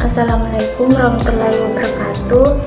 Assalamualaikum warahmatullahi wabarakatuh.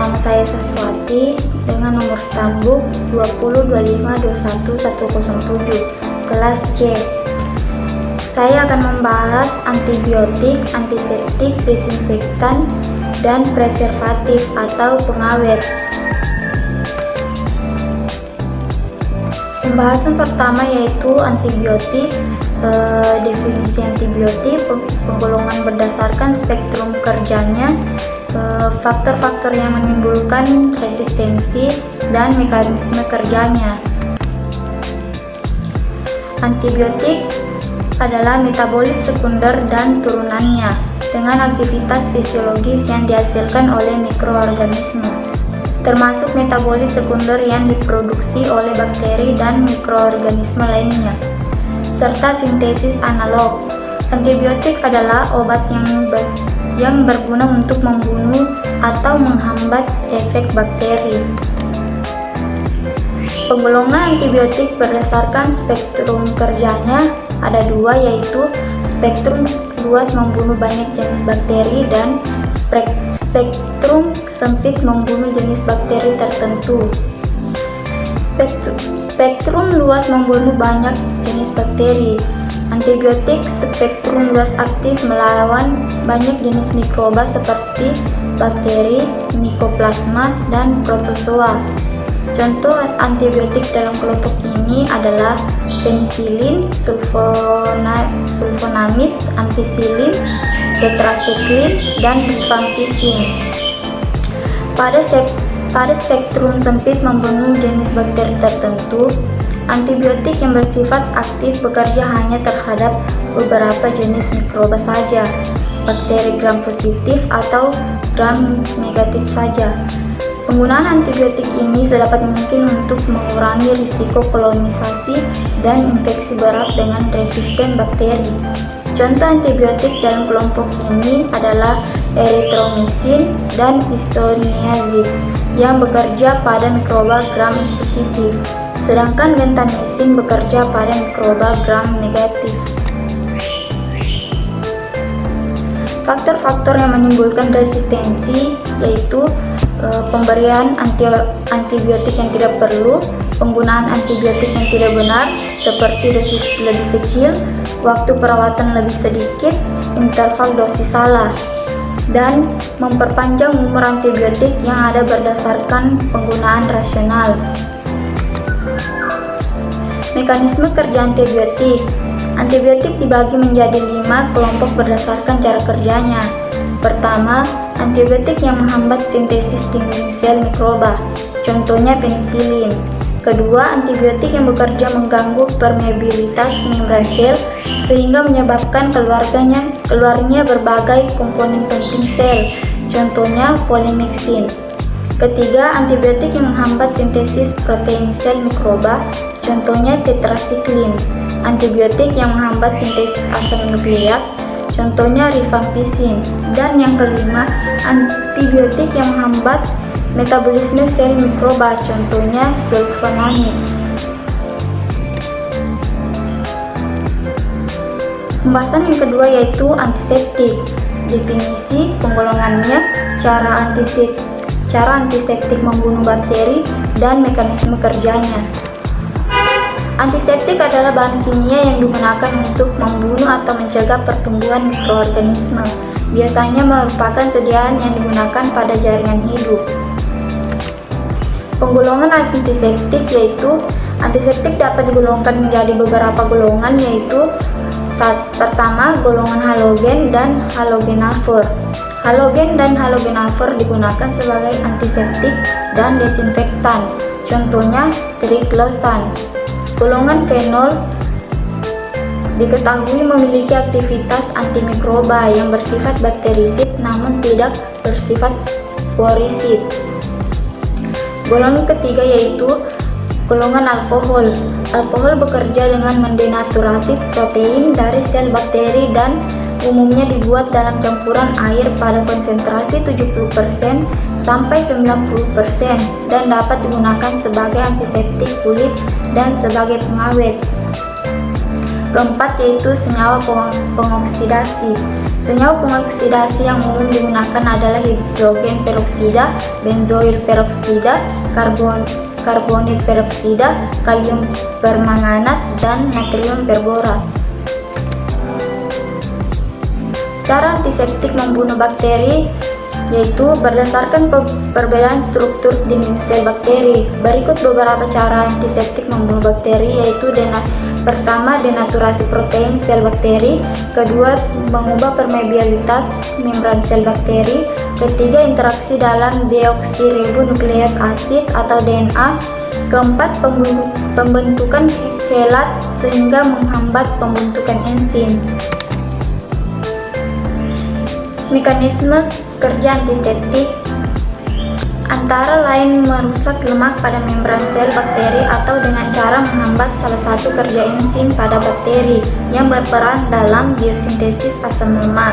Nama saya Saswati dengan nomor stambuk 2025211107 kelas C. Saya akan membahas antibiotik, antiseptik, desinfektan, dan preservatif atau pengawet. Pembahasan pertama yaitu antibiotik. Definisi antibiotik, penggolongan berdasarkan spektrum kerjanya, faktor-faktor yang menimbulkan resistensi, dan mekanisme kerjanya. Antibiotik adalah metabolit sekunder dan turunannya dengan aktivitas fisiologis yang dihasilkan oleh mikroorganisme, termasuk metabolit sekunder yang diproduksi oleh bakteri dan mikroorganisme lainnya, serta sintesis analog. Antibiotik adalah obat yang berguna untuk membunuh atau menghambat efek bakteri. Penggolongan antibiotik berdasarkan spektrum kerjanya ada dua, yaitu spektrum luas membunuh banyak jenis bakteri dan spektrum sempit membunuh jenis bakteri tertentu. Spektrum luas membunuh banyak jenis bakteri. Antibiotik spektrum luas aktif melawan banyak jenis mikroba seperti bakteri, Mycoplasma, dan protozoa. Contoh antibiotik dalam kelompok ini adalah penisilin, sulfonamid, ampicillin, tetracycline, dan rifampicin. Pada spektrum sempit membunuh jenis bakteri tertentu, antibiotik yang bersifat aktif bekerja hanya terhadap beberapa jenis mikroba saja, bakteri gram positif atau gram negatif saja. Penggunaan antibiotik ini sedapat mungkin untuk mengurangi risiko kolonisasi dan infeksi berat dengan resisten bakteri. Contoh antibiotik dalam kelompok ini adalah erythromycin dan isoniazid yang bekerja pada mikroba gram positif, sedangkan bentamisin bekerja pada mikroba gram negatif. Faktor-faktor yang menimbulkan resistensi yaitu pemberian antibiotik yang tidak perlu, penggunaan antibiotik yang tidak benar seperti dosis lebih kecil, waktu perawatan lebih sedikit, interval dosis salah, dan memperpanjang umur antibiotik yang ada berdasarkan penggunaan rasional. Mekanisme kerja antibiotik. Antibiotik dibagi menjadi 5 kelompok berdasarkan cara kerjanya. Pertama, antibiotik yang menghambat sintesis dinding sel mikroba, contohnya penisilin. Kedua, antibiotik yang bekerja mengganggu permeabilitas membran sel sehingga menyebabkan keluarnya berbagai komponen penting sel, contohnya polimexin. Ketiga, antibiotik yang menghambat sintesis protein sel mikroba, contohnya tetracycline. Antibiotik yang menghambat sintesis asam nukleat, contohnya rifampicin. Dan yang kelima, antibiotik yang menghambat metabolisme sel mikroba, contohnya sulfonamid. Pembahasan yang kedua yaitu antiseptik. Definisi, penggolongannya, cara antiseptik membunuh bakteri, dan mekanisme kerjanya. Antiseptik adalah bahan kimia yang digunakan untuk membunuh atau mencegah pertumbuhan mikroorganisme. Biasanya merupakan sediaan yang digunakan pada jaringan hidup. Penggolongan antiseptik yaitu antiseptik dapat digolongkan menjadi beberapa golongan, yaitu pertama, golongan halogen dan halogenafor. Halogen dan halogenafor digunakan sebagai antiseptik dan desinfektan, contohnya triclosan. Golongan fenol diketahui memiliki aktivitas antimikroba yang bersifat bakterisid namun tidak bersifat sporisid. Golongan ketiga yaitu golongan alkohol. Alkohol bekerja dengan mendenaturasi protein dari sel bakteri dan umumnya dibuat dalam campuran air pada konsentrasi 70% sampai 90% dan dapat digunakan sebagai antiseptik kulit dan sebagai pengawet. Keempat yaitu senyawa pengoksidasi. Senyawa pengoksidasi yang umum digunakan adalah hidrogen peroksida, benzoil peroksida, karbonat peroksida, kalium permanganat, dan natrium perborat. Cara antiseptik membunuh bakteri yaitu berdasarkan perbedaan struktur dinding sel bakteri. Berikut beberapa cara antiseptik membunuh bakteri yaitu pertama, denaturasi protein sel bakteri. Kedua, mengubah permeabilitas membran sel bakteri. Ketiga, interaksi dalam deoksiribonukleik asid atau DNA. Keempat, pembentukan helat sehingga menghambat pembentukan enzim. Mekanisme kerja antiseptik antara lain merusak lemak pada membran sel bakteri atau dengan cara menghambat salah satu kerja enzim pada bakteri yang berperan dalam biosintesis asam lemak.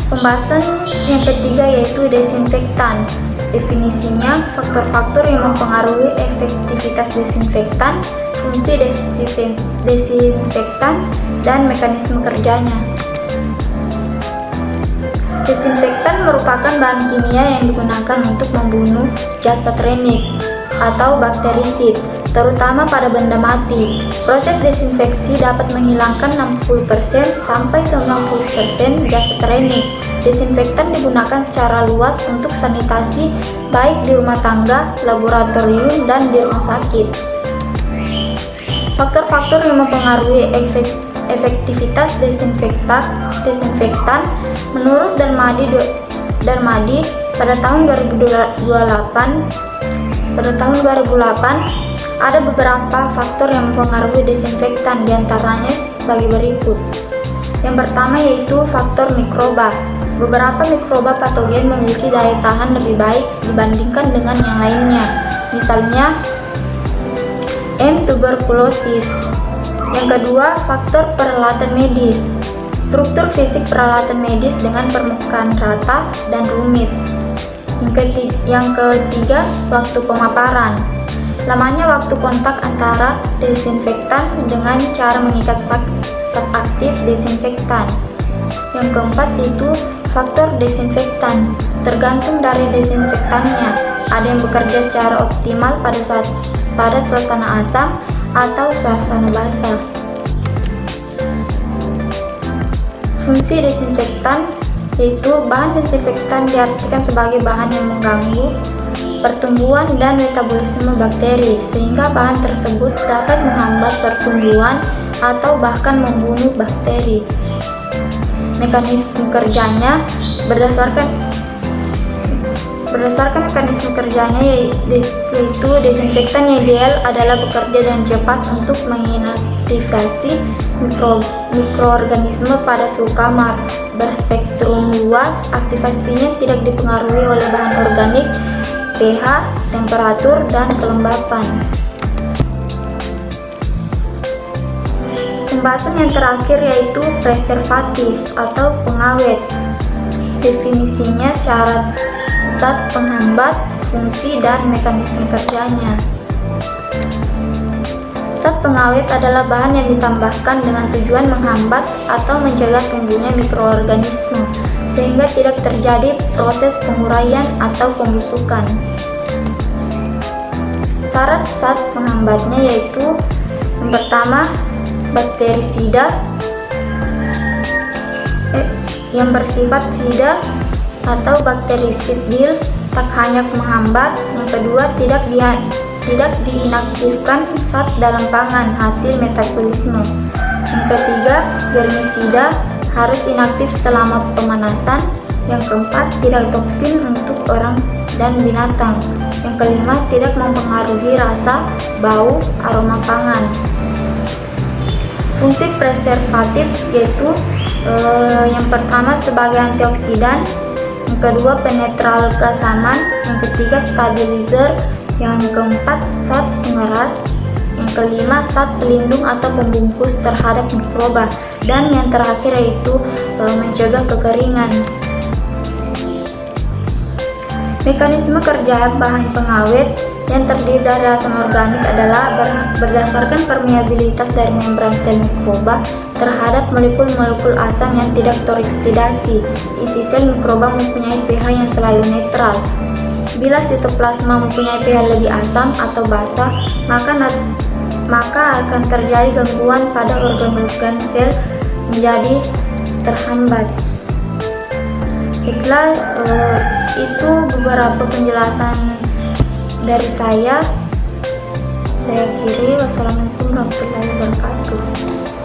Pembahasan yang ketiga yaitu desinfektan. Definisinya, faktor-faktor yang mempengaruhi efektivitas desinfektan, fungsi desinfektan, dan mekanisme kerjanya. Desinfektan merupakan bahan kimia yang digunakan untuk membunuh zat satrinik atau bakterisid, terutama pada benda mati. Proses desinfeksi dapat menghilangkan 60% sampai 90% zat satrinik. Desinfektan digunakan secara luas untuk sanitasi, baik di rumah tangga, laboratorium, dan di rumah sakit. Faktor-faktor yang mempengaruhi efektivitas desinfektan menurut Darmadi pada tahun 2008 ada beberapa faktor yang mempengaruhi desinfektan, diantaranya sebagai berikut. Yang pertama yaitu faktor mikroba. Beberapa mikroba patogen memiliki daya tahan lebih baik dibandingkan dengan yang lainnya, misalnya M. tuberculosis. Yang kedua, faktor peralatan medis. Struktur fisik peralatan medis dengan permukaan rata dan rumit. Yang ketiga, waktu pemaparan. Lamanya waktu kontak antara desinfektan dengan cara mengikat zat aktif desinfektan. Yang keempat itu faktor desinfektan. Tergantung dari desinfektannya. Ada yang bekerja secara optimal pada suasana asam atau suasana basah. Fungsi desinfektan yaitu bahan desinfektan diartikan sebagai bahan yang mengganggu pertumbuhan dan metabolisme bakteri, sehingga bahan tersebut dapat menghambat pertumbuhan atau bahkan membunuh bakteri. Mekanisme kerjanya berdasarkan mekanisme kerjanya yaitu desinfektan yang ideal adalah bekerja dengan cepat untuk menginaktivasi mikroorganisme pada suhu kamar, berspektrum luas, aktivasinya tidak dipengaruhi oleh bahan organik, pH, temperatur, dan kelembapan. Pembahasan yang terakhir yaitu preservatif atau pengawet. Definisinya syarat zat penghambat, fungsi, dan mekanisme kerjanya. Zat pengawet adalah bahan yang ditambahkan dengan tujuan menghambat atau mencegah tumbuhnya mikroorganisme, sehingga tidak terjadi proses penguraian atau pembusukan. Syarat zat penghambatnya yaitu yang pertama, bakterisida yang bersifat sida atau bakterisidil, tak hanya menghambat. Yang kedua, tidak diinaktifkan zat dalam pangan hasil metabolisme. Yang ketiga, germisida, harus inaktif selama pemanasan. Yang keempat, tidak toksin untuk orang dan binatang. Yang kelima, tidak mempengaruhi rasa, bau, aroma pangan. Fungsi preservatif yaitu yang pertama sebagai antioksidan, yang kedua penetral gas aman, yang ketiga stabilizer, yang keempat zat pengeras, yang kelima zat pelindung atau pembungkus terhadap mikroba, dan yang terakhir yaitu mencegah kekeringan. Mekanisme kerja bahan pengawet yang terdiri dari asam organik adalah berdasarkan permeabilitas dari membran sel mikroba terhadap molekul-molekul asam yang tidak teroksidasi. Isi sel mikroba mempunyai pH yang selalu netral. Bila sitoplasma mempunyai pH lebih asam atau basa, maka akan terjadi gangguan pada organ-organ sel menjadi terhambat. Baiklah, itu beberapa penjelasan dari saya. Saya akhiri. Wassalamualaikum warahmatullahi wabarakatuh.